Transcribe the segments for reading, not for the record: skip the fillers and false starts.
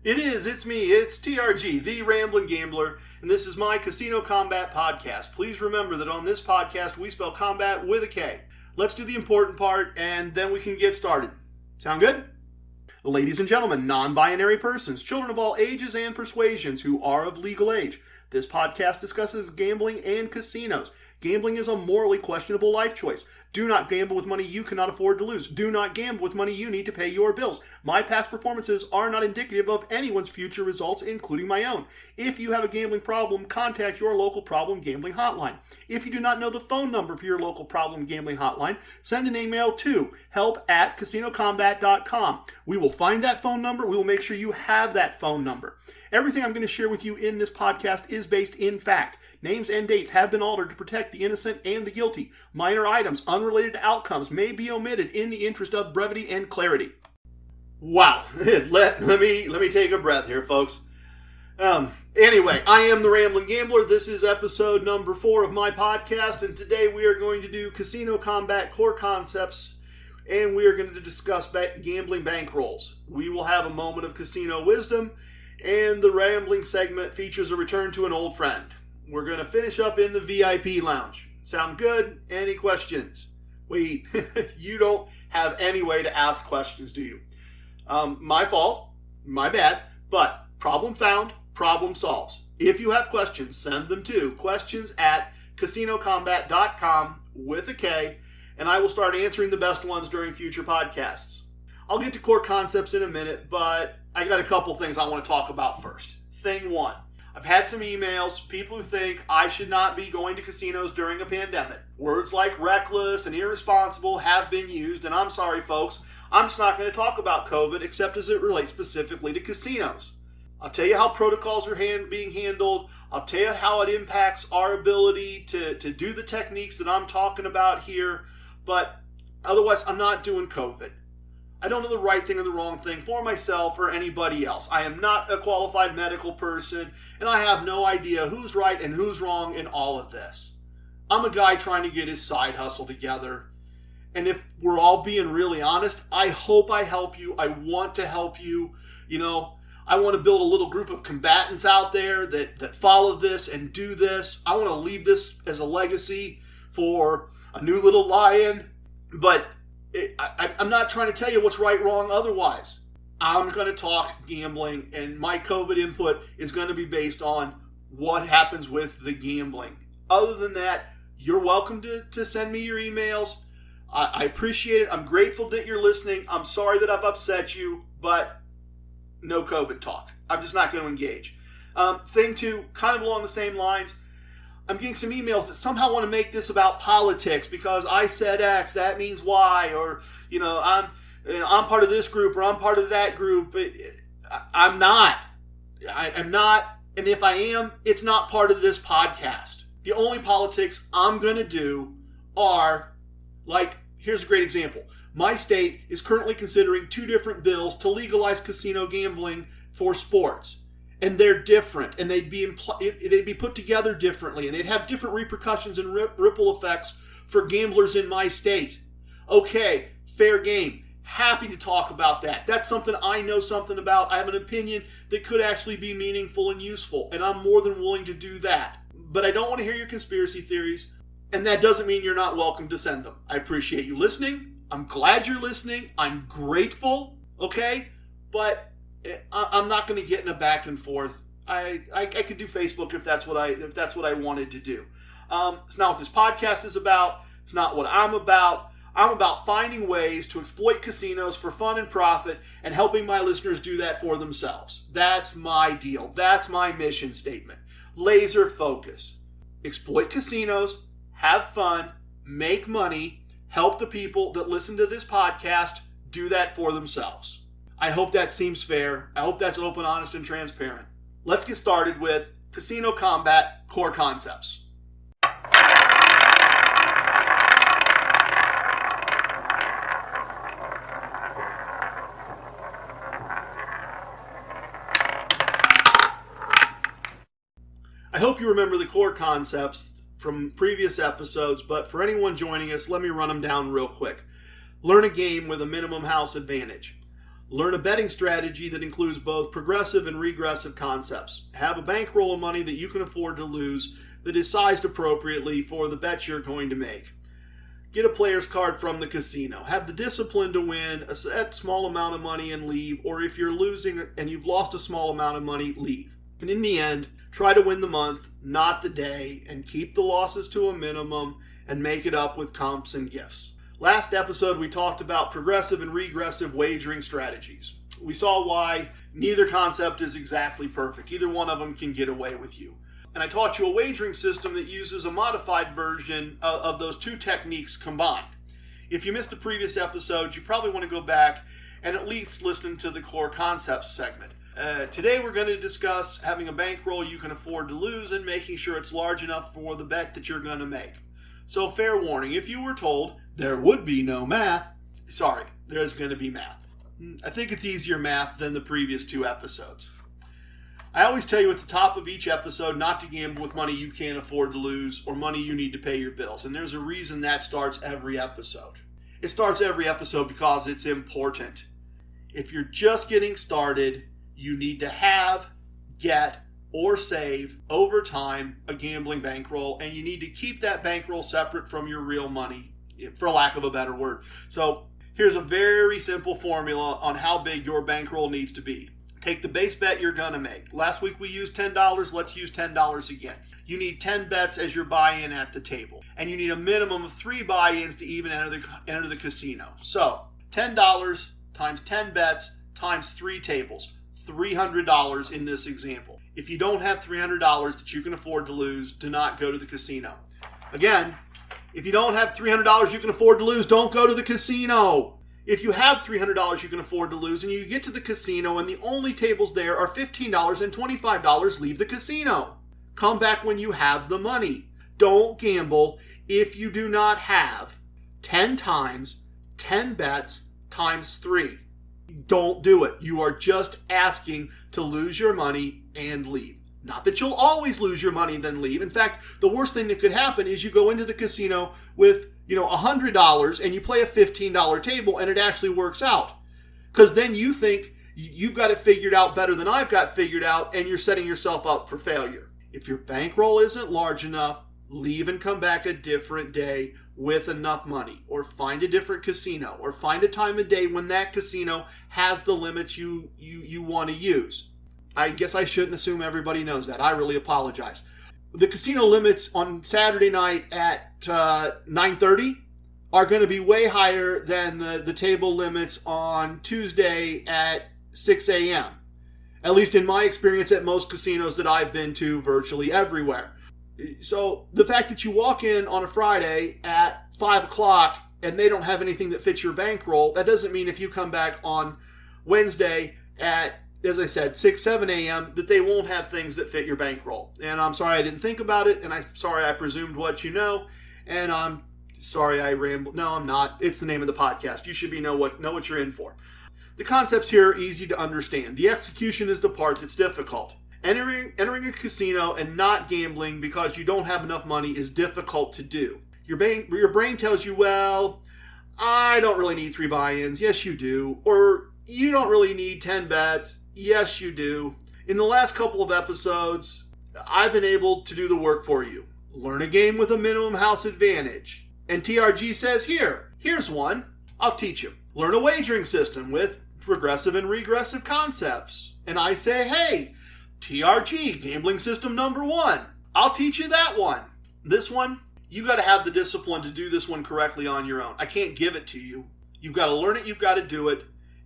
It's me, it's TRG, the Ramblin Gambler, and this is my Casino Combat podcast. Please remember that on this podcast, we spell combat with a K. Let's do the important part, and then we can get started. Sound good? Ladies and gentlemen, non-binary persons, children of all ages and persuasions who are of legal age, this podcast discusses gambling and casinos. Gambling is a morally questionable life choice. Do not gamble with money you cannot afford to lose. Do not gamble with money you need to pay your bills. My past performances are not indicative of anyone's future results, including my own. If you have a gambling problem, contact your local problem gambling hotline. If you do not know the phone number for your local problem gambling hotline, send an email to help@casinocombat.com. We will find that phone number. We will make sure you have that phone number. Everything I'm going to share with you in this podcast is based in fact. Names and dates have been altered to protect the innocent and the guilty. Minor items unrelated to outcomes may be omitted in the interest of brevity and clarity. Wow. let me take a breath here, folks. Anyway, I am the Ramblin Gambler. This is episode number 4 of my podcast, and today we are going to do Casino Combat core concepts, and we are going to discuss gambling bankrolls. We will have a moment of casino wisdom, and the rambling segment features a return to an old friend. We're going to finish up in the VIP lounge. Sound good? Any questions? Wait, you don't have any way to ask questions, do you? My fault, my bad, but problem found, problem solves. If you have questions, send them to questions@casinocombat.com with a K, and I will start answering the best ones during future podcasts. I'll get to core concepts in a minute, but I got a couple things I want to talk about first. Thing 1. I've had some emails, people who think I should not be going to casinos during a pandemic. Words like reckless and irresponsible have been used, and I'm sorry, folks, I'm just not going to talk about COVID except as it relates specifically to casinos. I'll tell you how protocols are being handled. I'll tell you how it impacts our ability to do the techniques that I'm talking about here, but otherwise, I'm not doing COVID. I don't know the right thing or the wrong thing for myself or anybody else. I am not a qualified medical person, and I have no idea who's right and who's wrong in all of this. I'm a guy trying to get his side hustle together. And if we're all being really honest, I hope I help you. I want to help you. You know, I want to build a little group of combatants out there that follow this and do this. I want to leave this as a legacy for a new little lion. But I'm not trying to tell you what's right, wrong, otherwise. I'm going to talk gambling, and my COVID input is going to be based on what happens with the gambling. Other than that, you're welcome to send me your emails. I appreciate it. I'm grateful that you're listening. I'm sorry that I've upset you, but no COVID talk. I'm just not going to engage. Thing 2, kind of along the same lines, I'm getting some emails that somehow want to make this about politics because I said X, that means Y, or I'm part of this group or I'm part of that group. I'm not. I'm not, and if I am, it's not part of this podcast. The only politics I'm going to do are, like, here's a great example. My state is currently considering 2 different bills to legalize casino gambling for sports. And they're different, and they'd be put together differently, and they'd have different repercussions and ripple effects for gamblers in my state. Okay, fair game. Happy to talk about that. That's something I know something about. I have an opinion that could actually be meaningful and useful, and I'm more than willing to do that. But I don't want to hear your conspiracy theories, and that doesn't mean you're not welcome to send them. I appreciate you listening. I'm glad you're listening. I'm grateful, okay? But I'm not going to get in a back and forth. I could do Facebook if that's what I wanted to do. It's not what this podcast is about. It's not what I'm about. I'm about finding ways to exploit casinos for fun and profit and helping my listeners do that for themselves. That's my deal. That's my mission statement. Laser focus. Exploit casinos, have fun, make money, help the people that listen to this podcast do that for themselves. I hope that seems fair. I hope that's open, honest, and transparent. Let's get started with Casino Combat core concepts. I hope you remember the core concepts from previous episodes, but for anyone joining us, let me run them down real quick. Learn a game with a minimum house advantage. Learn a betting strategy that includes both progressive and regressive concepts. Have a bankroll of money that you can afford to lose that is sized appropriately for the bets you're going to make. Get a player's card from the casino. Have the discipline to win a set small amount of money and leave, or if you're losing and you've lost a small amount of money, leave. And in the end, try to win the month, not the day, and keep the losses to a minimum and make it up with comps and gifts. Last episode, we talked about progressive and regressive wagering strategies. We saw why neither concept is exactly perfect. Either one of them can get away with you. And I taught you a wagering system that uses a modified version of those two techniques combined. If you missed the previous episodes, you probably want to go back and at least listen to the core concepts segment. Today we're going to discuss having a bankroll you can afford to lose and making sure it's large enough for the bet that you're going to make. So fair warning, if you were told there would be no math, sorry, there's going to be math. I think it's easier math than the previous two episodes. I always tell you at the top of each episode not to gamble with money you can't afford to lose or money you need to pay your bills. And there's a reason that starts every episode. It starts every episode because it's important. If you're just getting started, you need to have, get, or save over time a gambling bankroll, and you need to keep that bankroll separate from your real money, for lack of a better word. So here's a very simple formula on how big your bankroll needs to be. Take the base bet you're going to make. Last week we used $10. Let's use $10 again. You need 10 bets as your buy-in at the table. And you need a minimum of 3 buy-ins to even enter the casino. So $10 times 10 bets times 3 tables. $300 in this example. If you don't have $300 that you can afford to lose, do not go to the casino. Again, if you don't have $300 you can afford to lose, don't go to the casino. If you have $300 you can afford to lose and you get to the casino and the only tables there are $15 and $25, leave the casino. Come back when you have the money. Don't gamble if you do not have 10 times 10 bets times 3. Don't do it. You are just asking to lose your money and leave. Not that you'll always lose your money and then leave. In fact, the worst thing that could happen is you go into the casino with $100 and you play a $15 table and it actually works out. Because then you think you've got it figured out better than I've got figured out and you're setting yourself up for failure. If your bankroll isn't large enough, leave and come back a different day with enough money, or find a different casino, or find a time of day when that casino has the limits you want to use. I guess I shouldn't assume everybody knows that. I really apologize. The casino limits on Saturday night at 9:30 are going to be way higher than the table limits on Tuesday at 6 a.m. At least in my experience at most casinos that I've been to virtually everywhere. So the fact that you walk in on a Friday at 5 o'clock and they don't have anything that fits your bankroll, that doesn't mean if you come back on Wednesday at, as I said, 6, 7 a.m., that they won't have things that fit your bankroll. And I'm sorry I didn't think about it, and I'm sorry I presumed what you know, and I'm sorry I rambled. No, I'm not. It's the name of the podcast. You should know what you're in for. The concepts here are easy to understand. The execution is the part that's difficult. Entering a casino and not gambling because you don't have enough money is difficult to do. Your brain tells you, well, I don't really need 3 buy-ins. Yes, you do. Or you don't really need 10 bets. Yes, you do. In the last couple of episodes, I've been able to do the work for you. Learn a game with a minimum house advantage. And TRG says, here's one. I'll teach you. Learn a wagering system with progressive and regressive concepts. And I say, hey, TRG, gambling system number 1. I'll teach you that one. This one, you got to have the discipline to do this one correctly on your own. I can't give it to you. You've got to learn it. You've got to do it.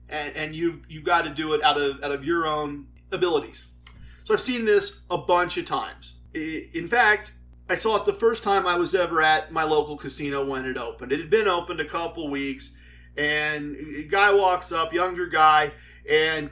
And you've got to do it out of your own abilities. So I've seen this a bunch of times. In fact, I saw it the first time I was ever at my local casino when it opened. It had been opened a couple weeks, and a guy walks up, younger guy, and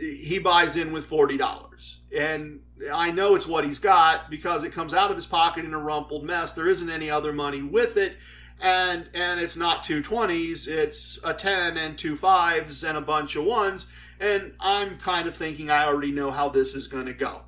he buys in with $40. And I know it's what he's got because it comes out of his pocket in a rumpled mess. There isn't any other money with it. And it's not 2 20s, it's a 10 and 2 5s and a bunch of 1s. And I'm kind of thinking I already know how this is going to go.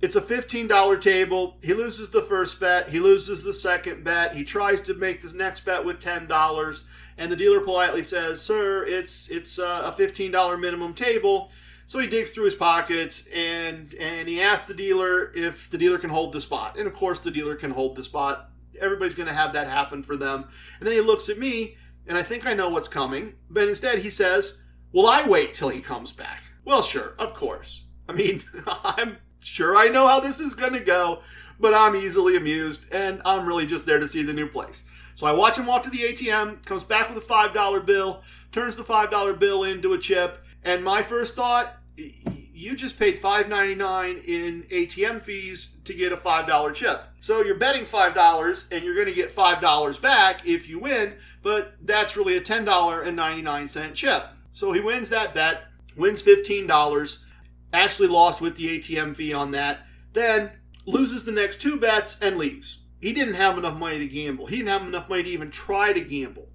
It's a $15 table. He loses the first bet. He loses the second bet. He tries to make the next bet with $10. And the dealer politely says, sir, it's a $15 minimum table. So he digs through his pockets and he asks the dealer if the dealer can hold the spot. And of course the dealer can hold the spot. Everybody's going to have that happen for them. And then he looks at me and I think I know what's coming. But instead he says, will I wait till he comes back? Well, sure, of course. I mean, I'm sure I know how this is going to go, but I'm easily amused and I'm really just there to see the new place. So I watch him walk to the ATM, comes back with a $5 bill, turns the $5 bill into a chip, and my first thought, you just paid $5.99 in ATM fees to get a $5 chip. So you're betting $5 and you're going to get $5 back if you win, but that's really a $10.99 chip. So he wins that bet, wins $15, actually lost with the ATM fee on that, then loses the next two bets and leaves. He didn't have enough money to gamble. He didn't have enough money to even try to gamble.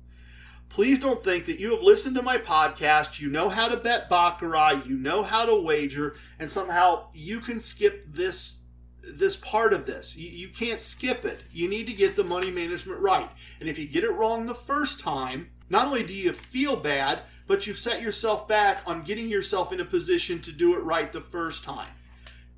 Please don't think that you have listened to my podcast, you know how to bet baccarat, you know how to wager, and somehow you can skip this part of this. You can't skip it. You need to get the money management right. And if you get it wrong the first time, not only do you feel bad, but you've set yourself back on getting yourself in a position to do it right the first time.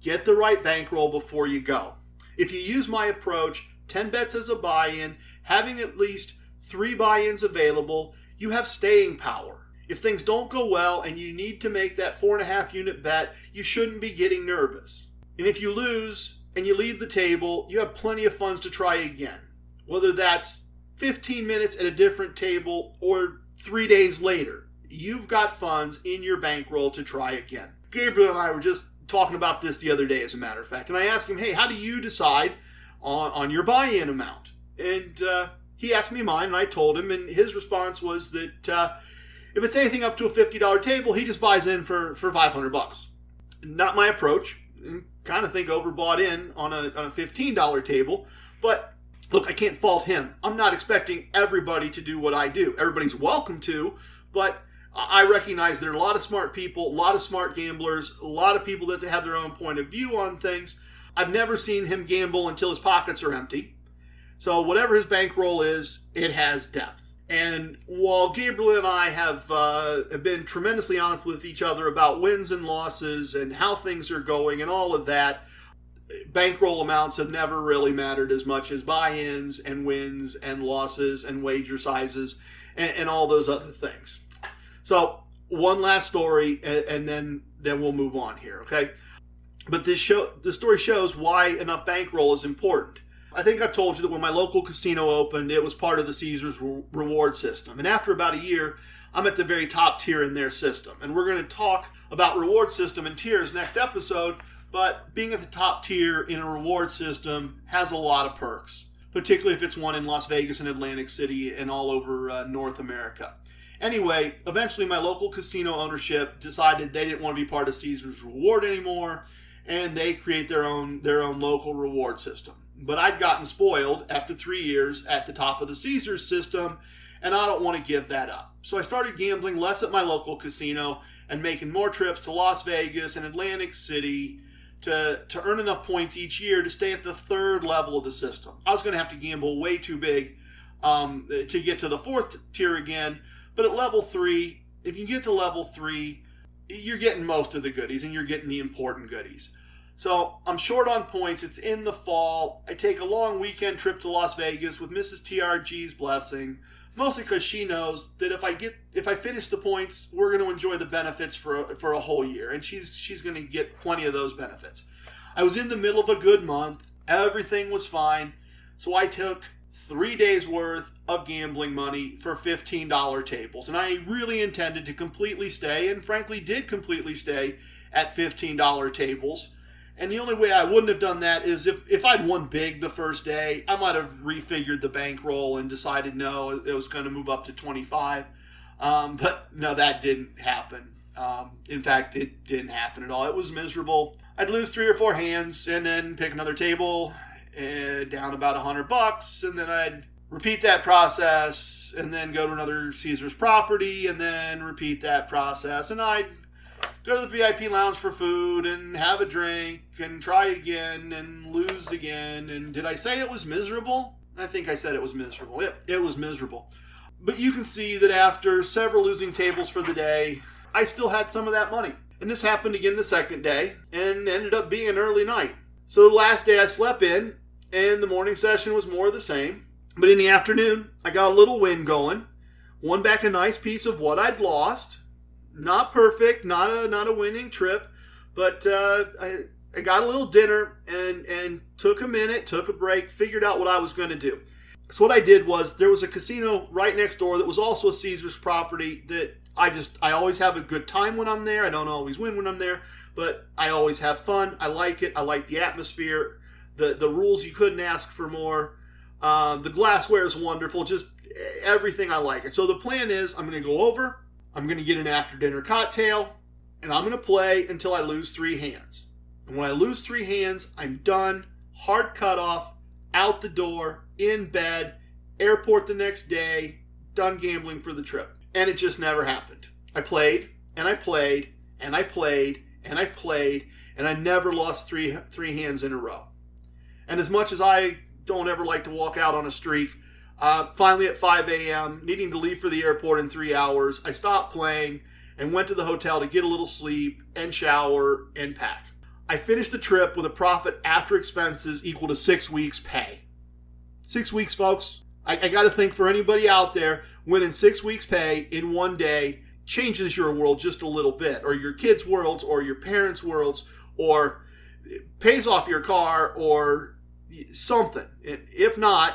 Get the right bankroll before you go. If you use my approach, 10 bets as a buy-in, having at least 3 buy-ins available, you have staying power. If things don't go well and you need to make that 4.5 unit bet, you shouldn't be getting nervous. And if you lose and you leave the table, you have plenty of funds to try again. Whether that's 15 minutes at a different table or 3 days later, you've got funds in your bankroll to try again. Gabriel and I were just talking about this the other day, as a matter of fact, and I asked him, hey, how do you decide on your buy-in amount? And he asked me mine, and I told him, and his response was that if it's anything up to a $50 table, he just buys in for $500. Not my approach. Kind of think overbought in on a $15 table, but look, I can't fault him. I'm not expecting everybody to do what I do. Everybody's welcome to, but I recognize there are a lot of smart people, a lot of smart gamblers, a lot of people that have their own point of view on things. I've never seen him gamble until his pockets are empty. So whatever his bankroll is, it has depth. And while Gabriel and I have been tremendously honest with each other about wins and losses and how things are going and all of that, bankroll amounts have never really mattered as much as buy-ins and wins and losses and wager sizes and all those other things. So one last story, and then we'll move on here, okay? But the story shows why enough bankroll is important. I think I've told you that when my local casino opened, it was part of the Caesars reward system. And after about a year, I'm at the very top tier in their system. And we're going to talk about reward system and tiers next episode. But being at the top tier in a reward system has a lot of perks, particularly if it's one in Las Vegas and Atlantic City and all over North America. Anyway, eventually my local casino ownership decided they didn't want to be part of Caesars Reward anymore, and they create their own local reward system. But I'd gotten spoiled after 3 years at the top of the Caesars system, and I don't want to give that up. So I started gambling less at my local casino and making more trips to Las Vegas and Atlantic City to earn enough points each year to stay at the third level of the system. I was going to have to gamble way too big to get to the fourth tier again. But at level 3, if you get to level 3, you're getting most of the goodies and you're getting the important goodies. So I'm short on points. It's in the fall. I take a long weekend trip to Las Vegas with Mrs. TRG's blessing, mostly because she knows that if I finish the points, we're going to enjoy the benefits for a whole year, and she's going to get plenty of those benefits. I was in the middle of a good month. Everything was fine. So I took 3 days worth of gambling money for $15 tables. And I really intended to completely stay, and frankly did completely stay, at $15 tables. And the only way I wouldn't have done that is if I'd won big the first day, I might have refigured the bankroll and decided no, it was going to move up to 25. But no, that didn't happen. In fact, it didn't happen at all. It was miserable. I'd lose 3 or 4 hands and then pick another table down about $100, and then I'd repeat that process and then go to another Caesars property and then repeat that process, and I'd go to the VIP lounge for food and have a drink and try again and lose again. And did I say it was miserable? I think I said it was miserable. It was miserable. But you can see that after several losing tables for the day, I still had some of that money. And this happened again the second day and ended up being an early night. So the last day I slept in and the morning session was more of the same. But in the afternoon, I got a little win going. Won back a nice piece of what I'd lost. Not perfect, not a winning trip, but I got a little dinner and took a minute, took a break, figured out what I was going to do. So what I did was there was a casino right next door that was also a Caesars property that I always have a good time when I'm there. I don't always win when I'm there, but I always have fun. I like it. I like the atmosphere. The rules, you couldn't ask for more. The glassware is wonderful. Just everything I like it. So the plan is I'm going to go over. I'm going to get an after-dinner cocktail, and I'm going to play until I lose 3 hands. And when I lose 3 hands, I'm done. Hard cutoff, out the door, in bed, airport the next day, done gambling for the trip. And it just never happened. I played, and I played, and I played, and I played, and I never lost three hands in a row. And as much as I don't ever like to walk out on a streak, finally at 5 a.m., needing to leave for the airport in 3 hours, I stopped playing and went to the hotel to get a little sleep and shower and pack. I finished the trip with a profit after expenses equal to 6 weeks' pay. 6 weeks, folks. I got to think for anybody out there, winning 6 weeks' pay in one day changes your world just a little bit, or your kids' worlds, or your parents' worlds, or pays off your car, or something. And if not,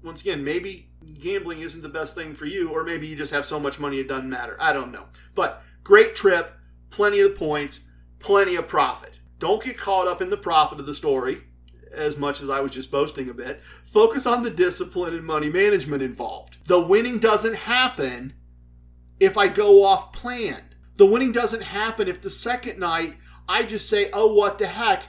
once again, maybe gambling isn't the best thing for you, or maybe you just have so much money it doesn't matter. I don't know. But great trip, plenty of points, plenty of profit. Don't get caught up in the profit of the story, as much as I was just boasting a bit. Focus on the discipline and money management involved. The winning doesn't happen if I go off plan. The winning doesn't happen if the second night I just say, oh, what the heck,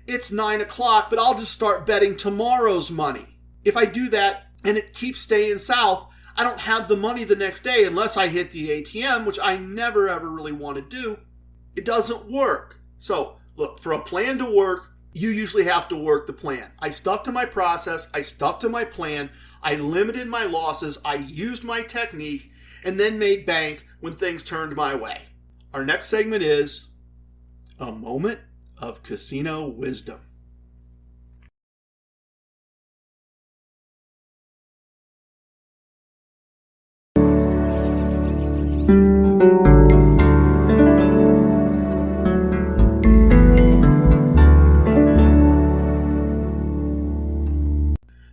it's 9 o'clock, but I'll just start betting tomorrow's money. If I do that and it keeps staying south, I don't have the money the next day unless I hit the ATM, which I never ever really want to do. It doesn't work. So look, for a plan to work, you usually have to work the plan. I stuck to my process. I stuck to my plan. I limited my losses. I used my technique and then made bank when things turned my way. Our next segment is a moment of casino wisdom.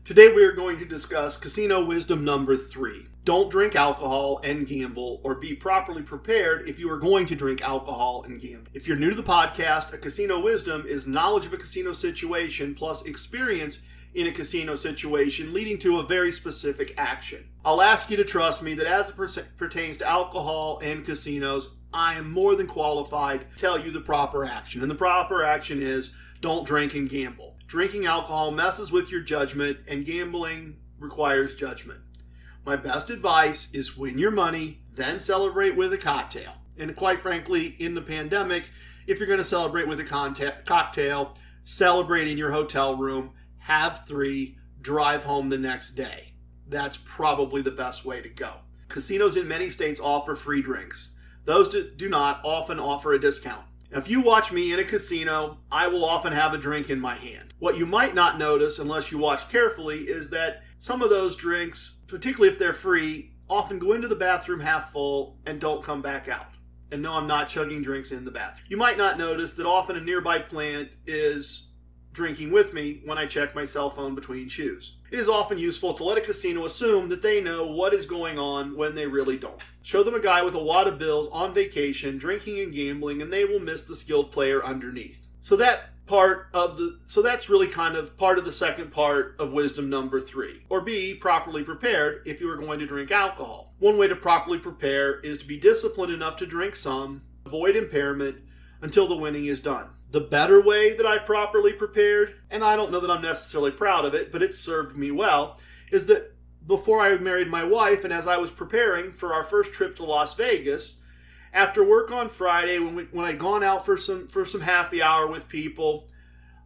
Today we are going to discuss casino wisdom number 3. Don't drink alcohol and gamble, or be properly prepared if you are going to drink alcohol and gamble. If you're new to the podcast, a casino wisdom is knowledge of a casino situation plus experience in a casino situation leading to a very specific action. I'll ask you to trust me that as it pertains to alcohol and casinos, I am more than qualified to tell you the proper action. And the proper action is don't drink and gamble. Drinking alcohol messes with your judgment, and gambling requires judgment. My best advice is win your money, then celebrate with a cocktail. And quite frankly, in the pandemic, if you're going to celebrate with a cocktail, celebrate in your hotel room, have 3, drive home the next day. That's probably the best way to go. Casinos in many states offer free drinks. Those that do not often offer a discount. Now, if you watch me in a casino, I will often have a drink in my hand. What you might not notice unless you watch carefully is that some of those drinks, particularly if they're free, often go into the bathroom half full and don't come back out. And no, I'm not chugging drinks in the bathroom. You might not notice that often a nearby plant is drinking with me when I check my cell phone between shoes. It is often useful to let a casino assume that they know what is going on when they really don't. Show them a guy with a wad of bills on vacation, drinking and gambling, and they will miss the skilled player underneath. So that's really kind of part of the second part of wisdom number 3. Or be properly prepared if you are going to drink alcohol. One way to properly prepare is to be disciplined enough to drink some, avoid impairment until the winning is done. The better way that I properly prepared, and I don't know that I'm necessarily proud of it, but it served me well, is that before I married my wife and as I was preparing for our first trip to Las Vegas, After work on Friday, when I'd gone out for some happy hour with people,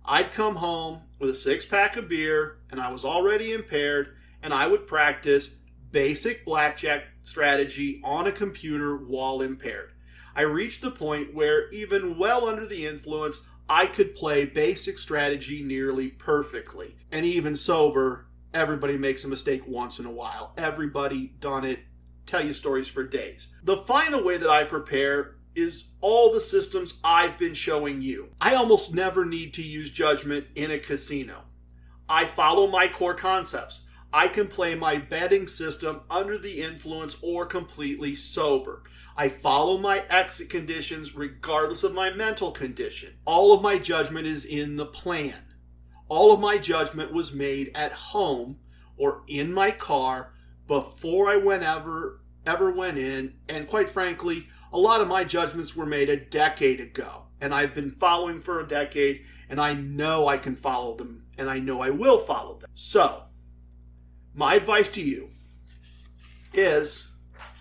I'd come home with a 6-pack of beer, and I was already impaired, and I would practice basic blackjack strategy on a computer while impaired. I reached the point where even well under the influence, I could play basic strategy nearly perfectly. And even sober, everybody makes a mistake once in a while. Everybody done it. Tell you stories for days. The final way that I prepare is all the systems I've been showing you. I almost never need to use judgment in a casino. I follow my core concepts. I can play my betting system under the influence or completely sober. I follow my exit conditions regardless of my mental condition. All of my judgment is in the plan. All of my judgment was made at home or in my car before I ever went in, and quite frankly, a lot of my judgments were made a decade ago, and I've been following for a decade, and I know I can follow them, and I know I will follow them. So, my advice to you is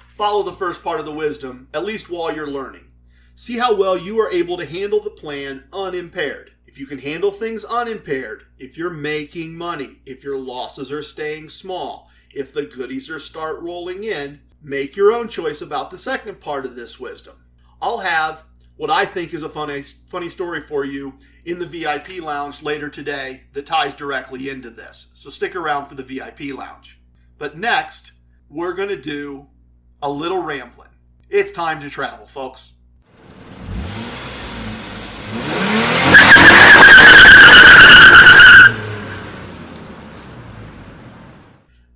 follow the first part of the wisdom, at least while you're learning. See how well you are able to handle the plan unimpaired. If you can handle things unimpaired, if you're making money, if your losses are staying small, if the goodies are start rolling in, make your own choice about the second part of this wisdom. I'll have what I think is a funny story for you in the VIP lounge later today that ties directly into this. So stick around for the VIP lounge. But next, we're going to do a little rambling. It's time to travel, folks.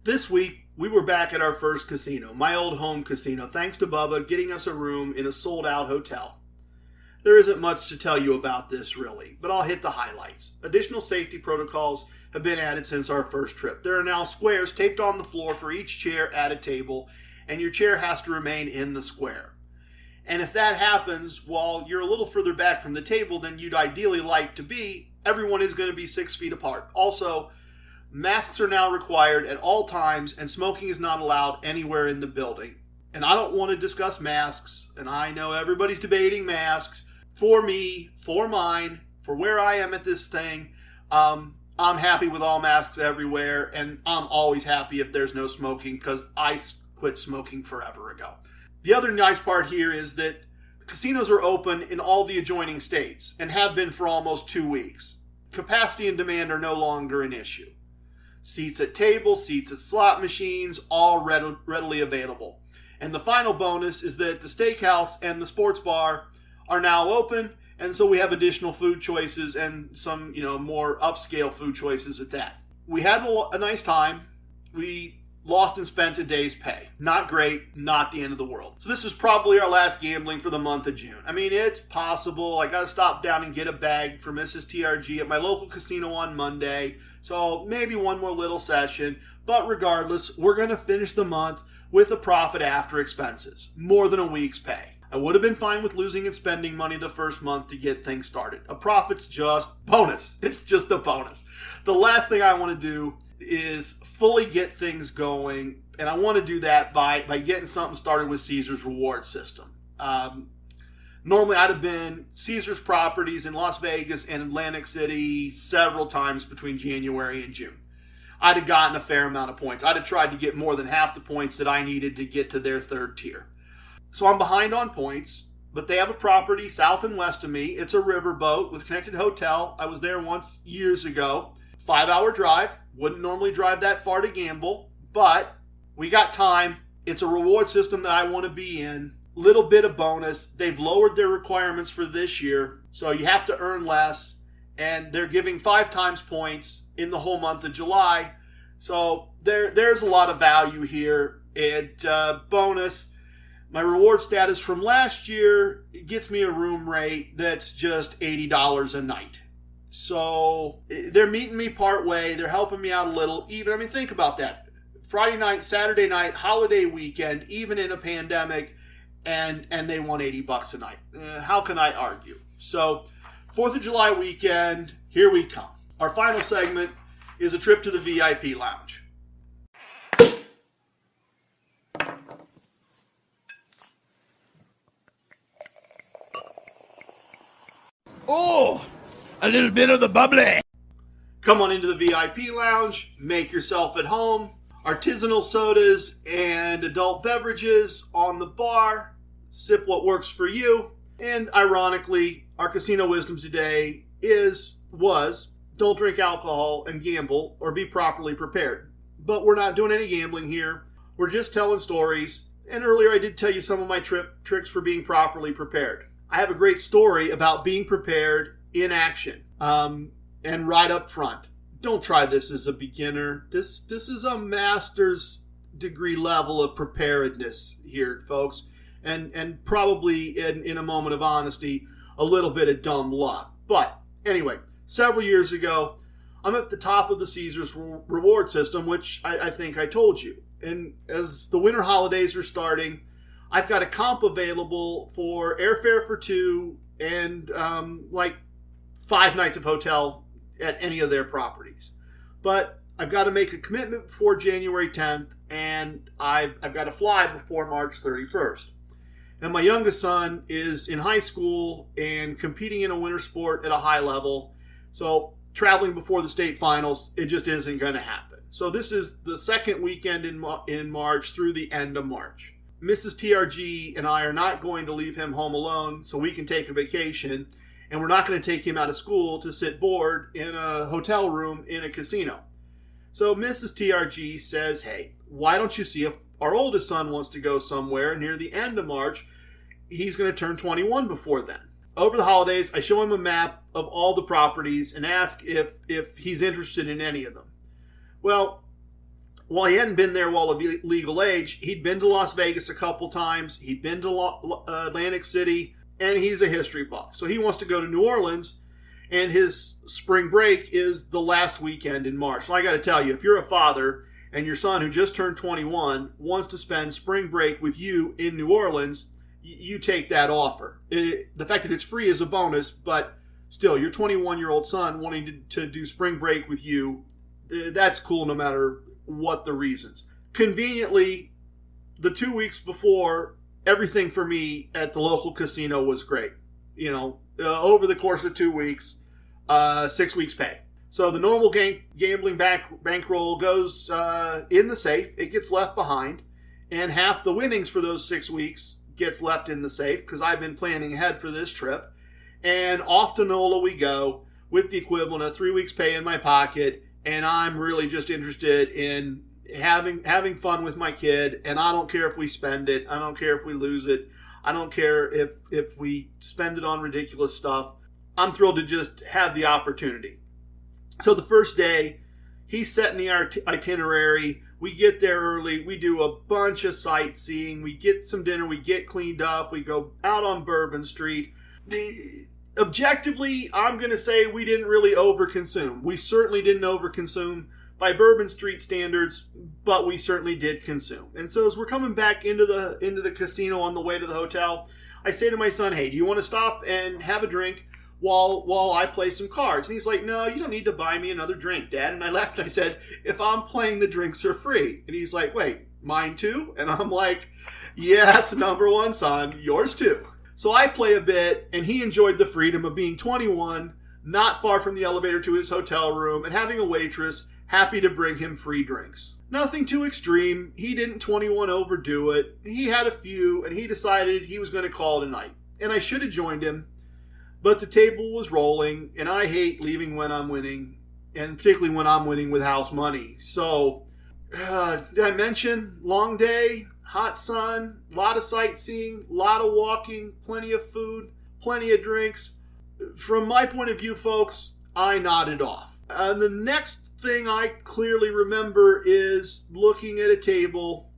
This week, we were back at our first casino, my old home casino, thanks to Bubba getting us a room in a sold-out hotel. There isn't much to tell you about this, really, but I'll hit the highlights. Additional safety protocols have been added since our first trip. There are now squares taped on the floor for each chair at a table, and your chair has to remain in the square. And if that happens while you're a little further back from the table than you'd ideally like to be, everyone is going to be 6 feet apart. Also, masks are now required at all times, and smoking is not allowed anywhere in the building. And I don't want to discuss masks, and I know everybody's debating masks. For me, for mine, for where I am at this thing, I'm happy with all masks everywhere, and I'm always happy if there's no smoking because I quit smoking forever ago. The other nice part here is that casinos are open in all the adjoining states and have been for almost 2 weeks. Capacity and demand are no longer an issue. Seats at tables, seats at slot machines, all readily available. And the final bonus is that the steakhouse and the sports bar are now open, and so we have additional food choices and some, more upscale food choices at that. We had a nice time. We lost and spent a day's pay. Not great, not the end of the world. So this is probably our last gambling for the month of June. I mean, it's possible. I got to stop down and get a bag for Mrs. TRG at my local casino on Monday. So maybe one more little session. But regardless, we're going to finish the month with a profit after expenses. More than a week's pay. I would have been fine with losing and spending money the first month to get things started. A profit's just bonus. It's just a bonus. The last thing I want to do is fully get things going, and I want to do that by getting something started with Caesars reward system. Normally I'd have been Caesars properties in Las Vegas and Atlantic City several times between January and June. I'd have gotten a fair amount of points. I'd have tried to get more than half the points that I needed to get to their third tier. So I'm behind on points, but they have a property south and west of me. It's a riverboat with a connected hotel. I was there once years ago. 5-hour drive. Wouldn't normally drive that far to gamble, but we got time. It's a reward system that I want to be in. Little bit of bonus. They've lowered their requirements for this year, so you have to earn less, and they're giving 5 times points in the whole month of July. So there's a lot of value here. Bonus. My reward status from last year gets me a room rate that's just $80 a night. So they're meeting me part way. They're helping me out a little. Think about that. Friday night, Saturday night, holiday weekend, even in a pandemic, and they want $80 a night. How can I argue? So 4th of July weekend, here we come. Our final segment is a trip to the VIP lounge. Oh, a little bit of the bubbly. Come on into the VIP lounge, make yourself at home. Artisanal sodas and adult beverages on the bar. Sip what works for you. And ironically, our casino wisdom today was, don't drink alcohol and gamble or be properly prepared. But we're not doing any gambling here. We're just telling stories. And earlier I did tell you some of my tricks for being properly prepared. I have a great story about being prepared in action. And right up front. Don't try this as a beginner. This is a master's degree level of preparedness here, folks. And probably, in a moment of honesty, a little bit of dumb luck. But anyway, several years ago, I'm at the top of the Caesars reward system, which I think I told you. And as the winter holidays are starting, I've got a comp available for airfare for two and 5 nights of hotel at any of their properties. But I've got to make a commitment before January 10th, and I've got to fly before March 31st. And my youngest son is in high school and competing in a winter sport at a high level. So traveling before the state finals, it just isn't going to happen. So this is the second weekend in March through the end of March. Mrs. TRG and I are not going to leave him home alone so we can take a vacation. And we're not going to take him out of school to sit bored in a hotel room in a casino. So Mrs. TRG says, hey, why don't you see if our oldest son wants to go somewhere near the end of March? He's going to turn 21 before then. Over the holidays, I show him a map of all the properties and ask if he's interested in any of them. Well, while he hadn't been there while of legal age, he'd been to Las Vegas a couple times. He'd been to Atlantic City. And he's a history buff. So he wants to go to New Orleans, and his spring break is the last weekend in March. So I got to tell you, if you're a father and your son who just turned 21 wants to spend spring break with you in New Orleans, you take that offer. The fact that it's free is a bonus, but still, your 21-year-old son wanting to do spring break with you, that's cool no matter what the reasons. Conveniently, the 2 weeks before, everything for me at the local casino was great. Over the course of 2 weeks, 6 weeks pay. So the normal gambling bankroll goes in the safe. It gets left behind. And half the winnings for those 6 weeks gets left in the safe because I've been planning ahead for this trip. And off to NOLA we go with the equivalent of 3 weeks pay in my pocket. And I'm really just interested in having fun with my kid, and I don't care if we spend it. I don't care if we lose it. I don't care if we spend it on ridiculous stuff. I'm thrilled to just have the opportunity. So the first day, he's setting the itinerary. We get there early. We do a bunch of sightseeing. We get some dinner. We get cleaned up. We go out on Bourbon Street. Objectively, I'm going to say we didn't really overconsume. We certainly didn't overconsume by Bourbon Street standards, but we certainly did consume. And so as we're coming back into the casino on the way to the hotel, I say to my son, hey, do you want to stop and have a drink while I play some cards? And he's like, no, you don't need to buy me another drink, Dad. And I laughed and I said, if I'm playing, the drinks are free. And he's like, wait, mine too? And I'm like, yes, number one, son, yours too. So I play a bit, and he enjoyed the freedom of being 21, not far from the elevator to his hotel room, and having a waitress happy to bring him free drinks. Nothing too extreme. He didn't 21 overdo it. He had a few, and he decided he was going to call it a night. And I should have joined him, but the table was rolling, and I hate leaving when I'm winning, and particularly when I'm winning with house money. So, did I mention long day, hot sun, a lot of sightseeing, a lot of walking, plenty of food, plenty of drinks? From my point of view, folks, I nodded off. The next thing I clearly remember is looking at a table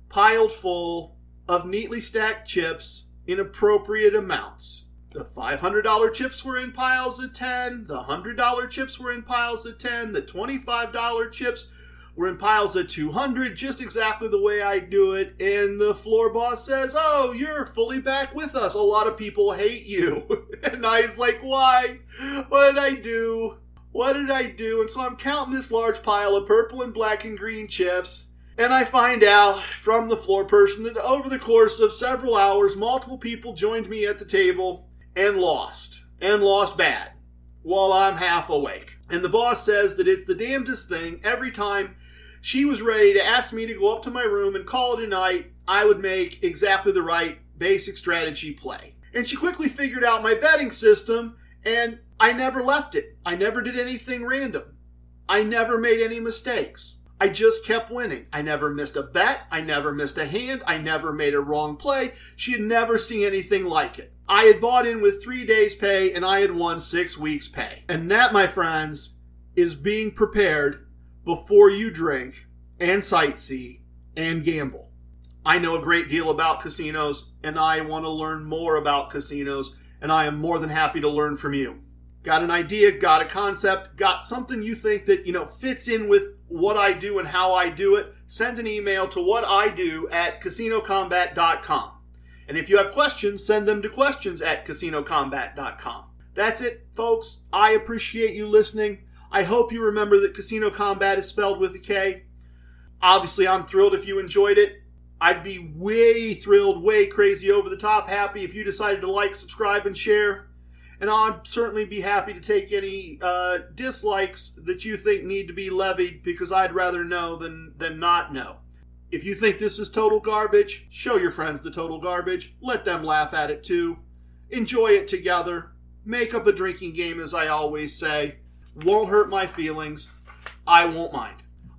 piled full of neatly stacked chips in appropriate amounts. The $500 chips were in piles of 10. The $100 chips were in piles of 10. The $25 chips were in piles of 200, just exactly the way I do it. And the floor boss says, oh, you're fully back with us. A lot of people hate you. And I was like, why? What did I do? What did I do? And so I'm counting this large pile of purple and black and green chips. And I find out from the floor person that over the course of several hours, multiple people joined me at the table and lost. and lost bad while I'm half awake. And the boss says that it's the damnedest thing. Every time she was ready to ask me to go up to my room and call it a night, I would make exactly the right basic strategy play. And she quickly figured out my betting system, and I never left it. I never did anything random. I never made any mistakes. I just kept winning. I never missed a bet. I never missed a hand. I never made a wrong play. She had never seen anything like it. I had bought in with 3 days' pay, and I had won 6 weeks' pay. And that, my friends, is being prepared before you drink and sightsee and gamble. I know a great deal about casinos, and I want to learn more about casinos, and I am more than happy to learn from you. Got an idea, got a concept, got something you think that, fits in with what I do and how I do it, send an email to whatido@casinocombat.com. And if you have questions, send them to questions@casinocombat.com. That's it, folks. I appreciate you listening. I hope you remember that Casino Combat is spelled with a K. Obviously, I'm thrilled if you enjoyed it. I'd be way thrilled, way crazy, over the top happy if you decided to like, subscribe, and share. And I'd certainly be happy to take any dislikes that you think need to be levied, because I'd rather know than not know. If you think this is total garbage, show your friends the total garbage. Let them laugh at it too. Enjoy it together. Make up a drinking game, as I always say. Won't hurt my feelings. I won't mind.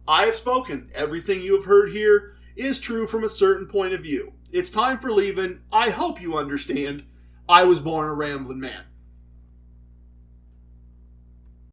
I have spoken. Everything you have heard here is true from a certain point of view. It's time for leaving. I hope you understand. I was born a rambling man.